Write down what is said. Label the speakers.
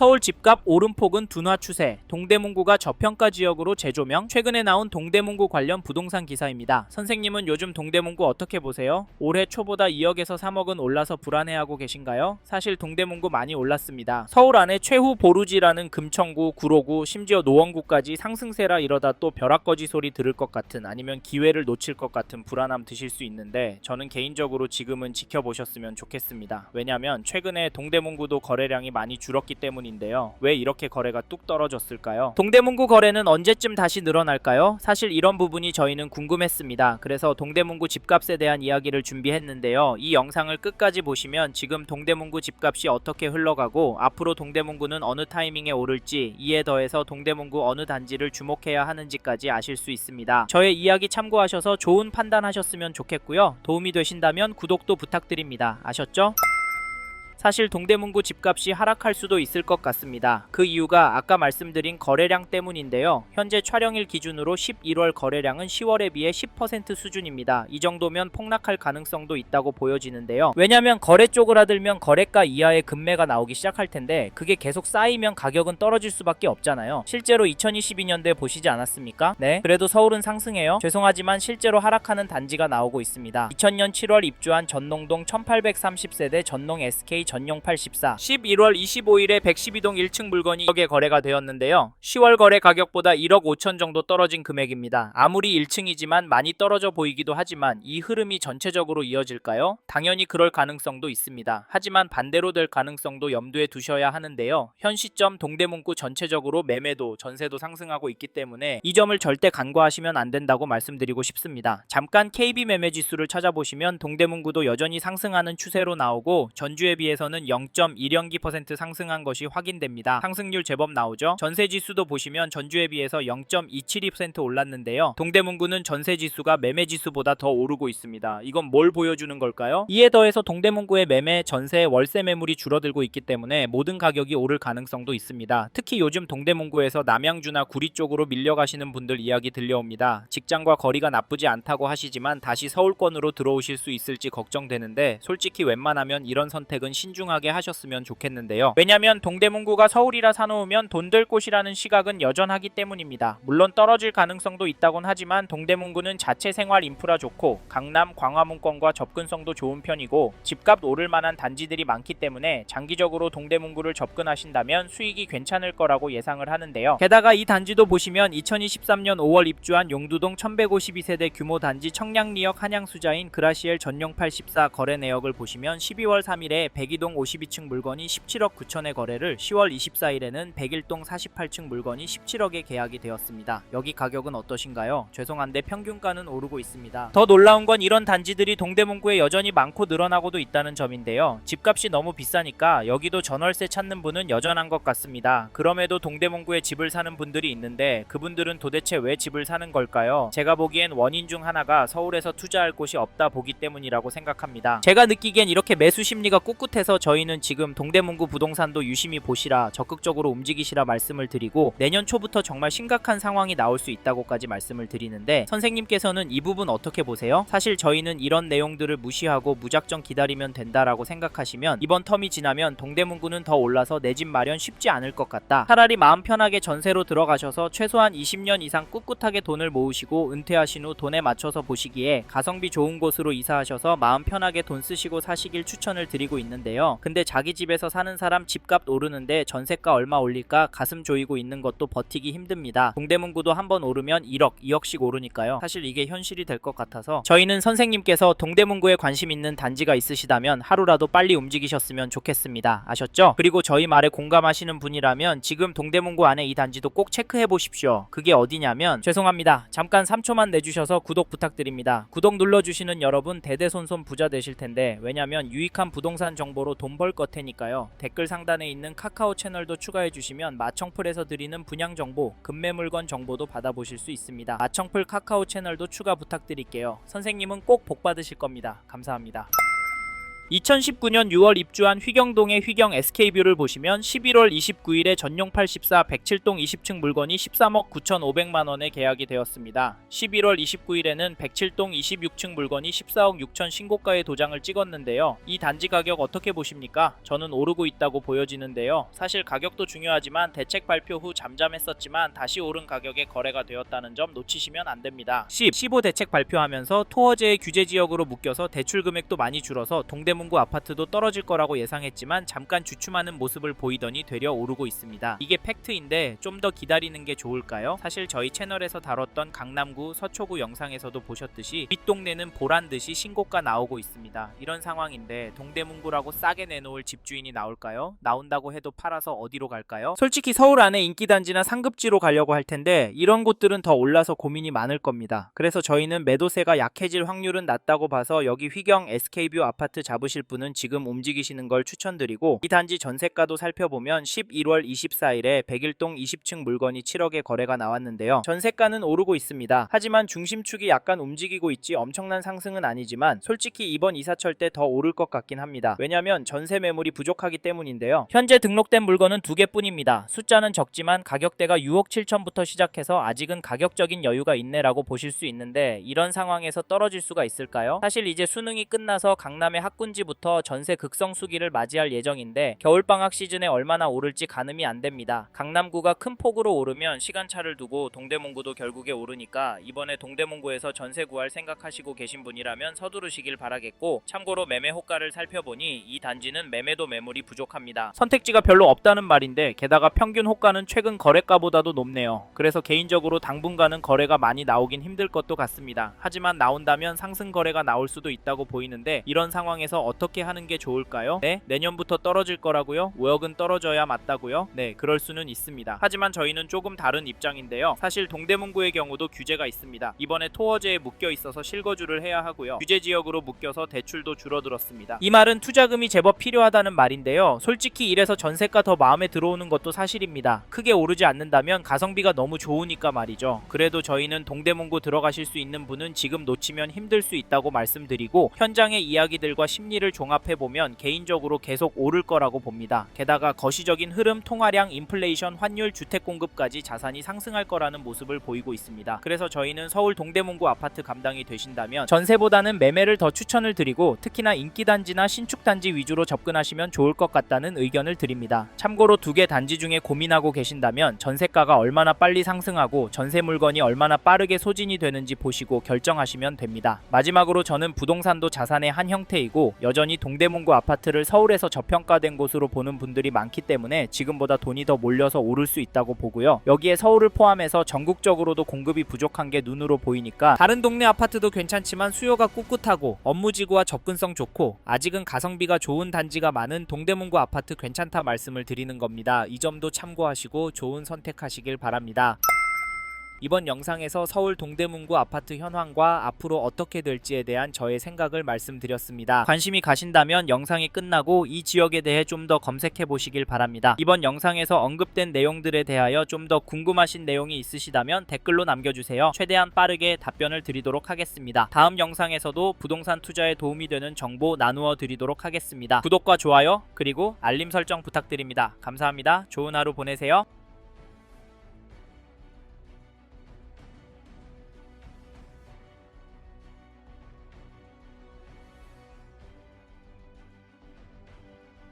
Speaker 1: 서울 집값 오름폭은 둔화 추세, 동대문구가 저평가 지역으로 재조명. 최근에 나온 동대문구 관련 부동산 기사입니다. 선생님은 요즘 동대문구 어떻게 보세요? 올해 초보다 2억에서 3억은 올라서 불안해하고 계신가요? 사실 동대문구 많이 올랐습니다. 서울 안에 최후 보루지라는 금천구, 구로구, 심지어 노원구까지 상승세라 이러다 또 벼락거지 소리 들을 것 같은, 아니면 기회를 놓칠 것 같은 불안함 드실 수 있는데, 저는 개인적으로 지금은 지켜보셨으면 좋겠습니다. 왜냐면 최근에 동대문구도 거래량이 많이 줄었기 때문인데요. 왜 이렇게 거래가 뚝 떨어졌을까요? 동대문구 거래는 언제쯤 다시 늘어날까요? 사실 이런 부분이 저희는 궁금했습니다. 그래서 동대문구 집값에 대한 이야기를 준비했는데요. 이 영상을 끝까지 보시면 지금 동대문구 집값이 어떻게 흘러가고 앞으로 동대문구는 어느 타이밍에 오를지, 이에 더해서 동대문구 어느 단지를 주목해야 하는지까지 아실 수 있습니다. 저의 이야기 참고하셔서 좋은 판단하셨으면 좋겠고요. 도움이 되신다면 구독도 부탁드립니다. 아셨죠? 사실 동대문구 집값이 하락할 수도 있을 것 같습니다. 그 이유가 아까 말씀드린 거래량 때문인데요. 현재 촬영일 기준으로 11월 거래량은 10월에 비해 10% 수준입니다. 이 정도면 폭락할 가능성도 있다고 보여지는데요. 왜냐면 거래 쪼그라들면 거래가 이하의 급매가 나오기 시작할 텐데, 그게 계속 쌓이면 가격은 떨어질 수밖에 없잖아요. 실제로 2022년도에 보시지 않았습니까? 네, 그래도 서울은 상승해요. 죄송하지만 실제로 하락하는 단지가 나오고 있습니다. 2000년 7월 입주한 전농동 1830세대 전농 SK 전용 84, 11월 25일에 112동 1층 물건이 1억에 거래가 되었는데요. 10월 거래 가격보다 1억 5천 정도 떨어진 금액입니다. 아무리 1층이지만 많이 떨어져 보이기도 하지만 이 흐름이 전체적으로 이어질까요? 당연히 그럴 가능성도 있습니다. 하지만 반대로 될 가능성도 염두에 두셔야 하는데요. 현 시점 동대문구 전체적으로 매매도, 전세도 상승하고 있기 때문에 이 점을 절대 간과하시면 안 된다고 말씀드리고 싶습니다. 잠깐 KB 매매 지수를 찾아보시면 동대문구도 여전히 상승하는 추세로 나오고, 전주에 비해서는 0.1연기% 상승한 것이 확인됩니다. 상승률 제법 나오죠? 전세지수도 보시면 전주에 비해서 0.272% 올랐는데요. 동대문구는 전세지수가 매매지수보다 더 오르고 있습니다. 이건 뭘 보여주는 걸까요? 이에 더해서 동대문구의 매매, 전세, 월세 매물이 줄어들고 있기 때문에 모든 가격이 오를 가능성도 있습니다. 특히 요즘 동대문구에서 남양주나 구리 쪽으로 밀려가시는 분들 이야기 들려옵니다. 직장과 거리가 나쁘지 않다고 하시지만 다시 서울권으로 들어오실 수 있을지 걱정되는데, 솔직히 웬만하면 이런 선택은 신중하게 하셨으면 좋겠는데요. 왜냐면 동대문구가 서울이라 사놓으면 돈 될 곳이라는 시각은 여전하기 때문입니다. 물론 떨어질 가능성도 있다곤 하지만 동대문구는 자체 생활 인프라 좋고 강남, 광화문권과 접근성도 좋은 편이고 집값 오를 만한 단지들이 많기 때문에 장기적으로 동대문구를 접근하신다면 수익이 괜찮을 거라고 예상을 하는데요. 게다가 이 단지도 보시면 2023년 5월 입주한 용두동 1152세대 규모 단지 청량리역 한양수자인 그라시엘 전용 84 거래 내역을 보시면 12월 3일에 102동 52층 물건이 17억 9천에 거래를, 10월 24일에는 101동 48층 물건이 17억에 계약이 되었습니다. 여기 가격은 어떠신가요? 죄송한데 평균가는 오르고 있습니다. 더 놀라운 건 이런 단지들이 동대문구에 여전히 많고 늘어나고도 있다는 점인데요. 집값이 너무 비싸니까 여기도 전월세 찾는 분은 여전한 것 같습니다. 그럼에도 동대문구에 집을 사는 분들이 있는데 그분들은 도대체 왜 집을 사는 걸까요? 제가 보기엔 원인 중 하나가 서울에서 투자할 곳이 없다 보기 때문이라고 생각합니다. 제가 느끼기엔 이렇게 매수 심리가 꿋꿋해서 저희는 지금 동대문구 부동산도 유심히 보시라, 적극적으로 움직이시라 말씀을 드리고, 내년 초부터 정말 심각한 상황이 나올 수 있다고까지 말씀을 드리는데, 선생님께서는 이 부분 어떻게 보세요? 사실 저희는 이런 내용들을 무시하고 무작정 기다리면 된다라고 생각하시면 이번 텀이 지나면 동대문구는 더 올라서 내 집 마련 쉽지 않을 것 같다. 차라리 마음 편하게 전세로 들어가셔서 최소한 20년 이상 꿋꿋하게 돈을 모으시고 은퇴하신 후 돈에 맞춰서 보시기에 가성비 좋은 곳으로 이사하셔서 마음 편하게 돈 쓰시고 사시길 추천을 드리고 있는데요. 근데 자기 집에서 사는 사람 집값 오르는데 전세가 얼마 올릴까 가슴 조이고 있는 것도 버티기 힘듭니다. 동대문구도 한번 오르면 1억, 2억씩 오르니까요. 사실 이게 현실이 될 것 같아서 저희는 선생님께서 동대문구에 관심 있는 단지가 있으시다면 하루라도 빨리 움직이셨으면 좋겠습니다. 아셨죠? 그리고 저희 말에 공감하시는 분이라면 지금 동대문구 안에 이 단지도 꼭 체크해 보십시오. 그게 어디냐면, 죄송합니다. 잠깐 3초만 내주셔서 구독 부탁드립니다. 구독 눌러주시는 여러분 대대손손 부자 되실 텐데, 왜냐면 유익한 부동산 정보로 돈 벌 것 테니까요. 댓글 상단에 있는 카카오 채널도 추가해 주시면 마청풀에서 드리는 분양 정보, 급매 물건 정보도 받아보실 수 있습니다. 마청풀 카카오 채널도 추가 부탁드릴게요. 선생님은 꼭 복 받으실 겁니다. 감사합니다. 2019년 6월 입주한 휘경동의 휘경 SK뷰를 보시면 11월 29일에 전용 84 107동 20층 물건이 13억 9,500만원에 계약이 되었습니다. 11월 29일에는 107동 26층 물건이 14억 6천 신고가의 도장을 찍었는데요. 이 단지 가격 어떻게 보십니까? 저는 오르고 있다고 보여지는데요. 사실 가격도 중요하지만 대책 발표 후 잠잠했었지만 다시 오른 가격에 거래가 되었다는 점 놓치시면 안 됩니다. 15 대책 발표하면서 토어제의 규제 지역으로 묶여서 대출 금액도 많이 줄어서 동대문구 아파트도 떨어질 거라고 예상했지만 잠깐 주춤하는 모습을 보이더니 되려 오르고 있습니다. 이게 팩트인데 좀 더 기다리는 게 좋을까요? 사실 저희 채널에서 다뤘던 강남구, 서초구 영상에서도 보셨듯이 윗동네는 보란듯이 신고가 나오고 있습니다. 이런 상황인데 동대문구라고 싸게 내놓을 집주인이 나올까요? 나온다고 해도 팔아서 어디로 갈까요? 솔직히 서울 안에 인기단지나 상급지로 가려고 할 텐데 이런 곳들은 더 올라서 고민이 많을 겁니다. 그래서 저희는 매도세가 약해질 확률은 낮다고 봐서 여기 휘경 SK뷰 아파트 잡으실 분은 지금 움직이시는 걸 추천드리고, 이 단지 전세가도 살펴보면 11월 24일에 101동 20층 물건이 7억에 거래가 나왔는데요. 전세가는 오르고 있습니다. 하지만 중심축이 약간 움직이고 있지 엄청난 상승은 아니지만 솔직히 이번 이사철 때 더 오를 것 같긴 합니다. 왜냐면 전세 매물이 부족하기 때문인데요. 현재 등록된 물건은 2개뿐입니다. 숫자는 적지만 가격대가 6억 7천부터 시작해서 아직은 가격적인 여유가 있네라고 보실 수 있는데, 이런 상황에서 떨어질 수가 있을까요? 사실 이제 수능이 끝나서 강남의 학군지부터 전세 극성수기를 맞이할 예정인데 겨울방학 시즌에 얼마나 오를지 가늠이 안 됩니다. 강남구가 큰 폭으로 오르면 시간차를 두고 동대문구도 결국에 오르니까 이번에 동대문구에서 전세 구할 생각하시고 계신 분이라면 서두르시길 바라겠고, 참고로 매매 호가를 살펴보니 이 단지는 매매도 매물이 부족합니다. 선택지가 별로 없다는 말인데 게다가 평균 호가는 최근 거래가보다도 높네요. 그래서 개인적으로 당분간은 거래가 많이 나오긴 힘들 것도 같습니다. 하지만 나온다면 상승 거래가 나올 수도 있다고 보이는데 이런 상황에서 어떻게 하는 게 좋을까요? 네? 내년부터 떨어질 거라고요? 5억은 떨어져야 맞다고요? 네, 그럴 수는 있습니다. 하지만 저희는 조금 다른 입장인데요. 사실 동대문구의 경우도 규제가 있습니다. 이번에 토어제에 묶여 있어서 실거주를 해야 하고요. 규제 지역으로 묶여서 대출도 줄어들었습니다. 이 말은 투자금이 제법 필요하다는 말인데요. 솔직히 이래서 전세가 더 마음에 들어오는 것도 사실입니다. 크게 오르지 않는다면 가성비가 너무 좋으니까 말이죠. 그래도 저희는 동대문구 들어가실 수 있는 분은 지금 놓치면 힘들 수 있다고 말씀드리고, 현장의 이야기들과 심리를 종합해보면 개인적으로 계속 오를 거라고 봅니다. 게다가 거시적인 흐름, 통화량, 인플레이션, 환율, 주택 공급까지 자산이 상승할 거라는 모습을 보이고 있습니다. 그래서 저희는 서울 동대문구 아파트 감당이 되신다면 전세보다는 매매를 더 추천을 드리고, 특히나 인기단지나 신축단지 위주로 접근하시면 좋을 것 같다는 의견을 드립니다. 참고로 2개 단지 중에 고민하고 계신다면 전세가가 얼마나 빨리 상승하고 전세 물건이 얼마나 빠르게 소진이 되는지 보시고 결정하시면 됩니다. 마지막으로 저는 부동산도 자산의 한 형태이고 여전히 동대문구 아파트를 서울에서 저평가된 곳으로 보는 분들이 많기 때문에 지금보다 돈이 더 몰려서 오를 수 있다고 보고요. 여기에 서울을 포함해서 전국적으로도 공급이 부족한 게 눈으로 보이니까 다른 동네 아파트도 괜찮지만 수요가 꿋꿋하고 업무지구와 접근성 좋고 아직은 가성비가 좋은 단지가 많은 동대문구 아파트 괜찮다 말씀을 드리는 겁니다. 이 점도 참고하시고 좋은 선택하시길 바랍니다. 이번 영상에서 서울 동대문구 아파트 현황과 앞으로 어떻게 될지에 대한 저의 생각을 말씀드렸습니다. 관심이 가신다면 영상이 끝나고 이 지역에 대해 좀 더 검색해 보시길 바랍니다. 이번 영상에서 언급된 내용들에 대하여 좀 더 궁금하신 내용이 있으시다면 댓글로 남겨주세요. 최대한 빠르게 답변을 드리도록 하겠습니다. 다음 영상에서도 부동산 투자에 도움이 되는 정보 나누어 드리도록 하겠습니다. 구독과 좋아요 그리고 알림 설정 부탁드립니다. 감사합니다. 좋은 하루 보내세요.